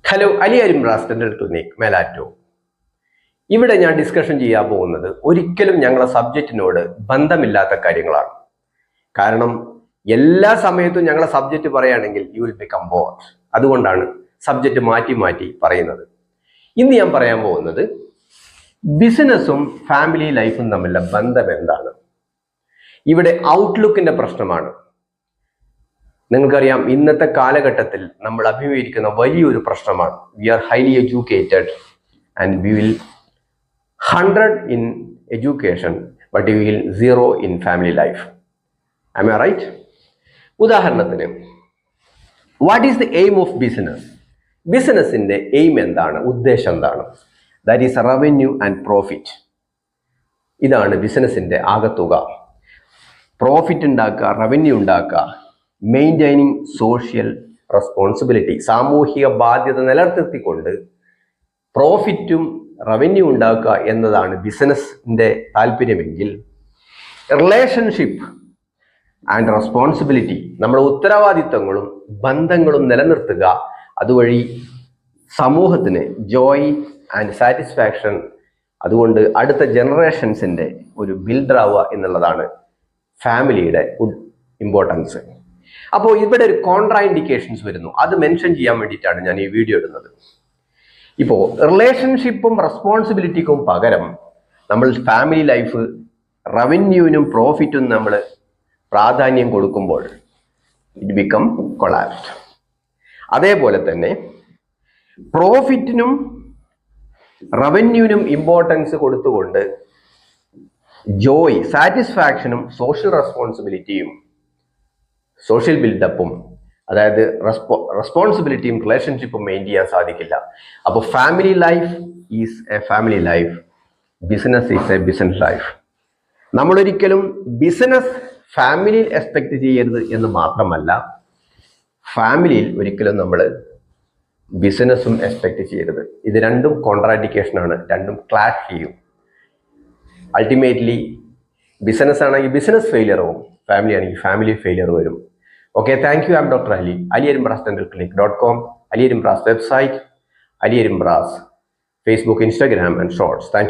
Hello, Ali Arimbra's dental clinic മേലാറ്റോ. ഇവിടെ ഞാൻ ഡിസ്കഷൻ ചെയ്യാൻ പോകുന്നത് ഒരിക്കലും ഞങ്ങളുടെ സബ്ജക്റ്റിനോട് ബന്ധമില്ലാത്ത കാര്യങ്ങളാണ്. കാരണം എല്ലാ സമയത്തും ഞങ്ങളുടെ സബ്ജക്റ്റ് പറയുകയാണെങ്കിൽ യു വിൽ ബിക്കം ബോർഡ്. അതുകൊണ്ടാണ് സബ്ജക്റ്റ് മാറ്റി മാറ്റി പറയുന്നത്. ഇന്ന് ഞാൻ പറയാൻ പോകുന്നത് ബിസിനസ്സും ഫാമിലി ലൈഫും തമ്മിലുള്ള ബന്ധം എന്താണ്. ഇവിടെ ഔട്ട്ലുക്കിന്റെ പ്രശ്നമാണ്. നിങ്ങൾക്കറിയാം, ഇന്നത്തെ കാലഘട്ടത്തിൽ നമ്മൾ അഭിമുഖീകരിക്കുന്ന വലിയൊരു പ്രശ്നമാണ്. We are highly educated and we will 100 in education but we will 0 in family life. Am I right? ഉദാഹരണത്തിന്, what is the aim of business? ബിസിനസിന്റെ എയിം എന്താണ്? ഉദ്ദേശം എന്താണ്? That is revenue and profit. ഇതാണ് ബിസിനസിന്റെ ആകത്തുക. പ്രോഫിറ്റ് ഉണ്ടാക്കുക, revenue ഉണ്ടാക്കുക, മെയിൻറ്റൈനിങ് സോഷ്യൽ റെസ്പോൺസിബിലിറ്റി, സാമൂഹിക ബാധ്യത നിലനിർത്തിക്കൊണ്ട് പ്രോഫിറ്റും റവന്യൂ ഉണ്ടാക്കുക എന്നതാണ് ബിസിനസിന്റെ താല്പര്യമെങ്കിൽ, റിലേഷൻഷിപ്പ് ആൻഡ് റെസ്പോൺസിബിലിറ്റി, നമ്മുടെ ഉത്തരവാദിത്തങ്ങളും ബന്ധങ്ങളും നിലനിർത്തുക, അതുവഴി സമൂഹത്തിന് ജോയ് ആൻഡ് സാറ്റിസ്ഫാക്ഷൻ, അതുകൊണ്ട് അടുത്ത ജനറേഷൻസിന്റെ ഒരു ബിൽഡർ ആവുക എന്നുള്ളതാണ് ഫാമിലിയുടെ ഇമ്പോർട്ടൻസ്. അപ്പോൾ ഇവിടെ ഒരു കോൺട്രാ ഇൻഡിക്കേഷൻസ് വരുന്നു. അത് മെൻഷൻ ചെയ്യാൻ വേണ്ടിയിട്ടാണ് ഞാൻ ഈ വീഡിയോ ഇടുന്നത്. ഇപ്പോൾ റിലേഷൻഷിപ്പും റെസ്പോൺസിബിലിറ്റിക്കും പകരം നമ്മൾ ഫാമിലി ലൈഫ്, റവന്യൂവിനും പ്രോഫിറ്റും നമ്മൾ പ്രാധാന്യം കൊടുക്കുമ്പോൾ ഇറ്റ് ബിക്കം കൊളാപ്സ്ഡ്. അതേപോലെ തന്നെ പ്രോഫിറ്റിനും റവന്യൂവിനും ഇമ്പോർട്ടൻസ് കൊടുത്തുകൊണ്ട് ജോയ്, സാറ്റിസ്ഫാക്ഷനും സോഷ്യൽ റെസ്പോൺസിബിലിറ്റിയും സോഷ്യൽ ബിൽഡപ്പും, അതായത് റെസ്പോൺസിബിലിറ്റിയും റിലേഷൻഷിപ്പും മെയിൻറ്റെയിൻ ചെയ്യാൻ സാധിക്കില്ല. അപ്പോൾ family life is A family life, business is A business life. നമ്മളൊരിക്കലും ബിസിനസ് ഫാമിലിയിൽ എക്സ്പെക്ട് ചെയ്യരുത് എന്ന് മാത്രമല്ല, ഫാമിലിയിൽ ഒരിക്കലും നമ്മൾ ബിസിനസ്സും എക്സ്പെക്ട് ചെയ്യരുത്. ഇത് രണ്ടും കോൺട്രാഡിക്കേഷനാണ്, രണ്ടും ക്ലാഷ് ചെയ്യും. അൾട്ടിമേറ്റ്ലി ബിസിനസ് ആണെങ്കിൽ ബിസിനസ് ഫെയിലിയർ ആവും, ഫാമിലി ആണെങ്കിൽ ഫാമിലി ഫെയിലിയർ വരും. Okay, thank you. I'm Dr. Ali, alierimbras.com, Ali Erimbras website, Ali Erimbras, Facebook, Instagram, and Shorts. Thank you.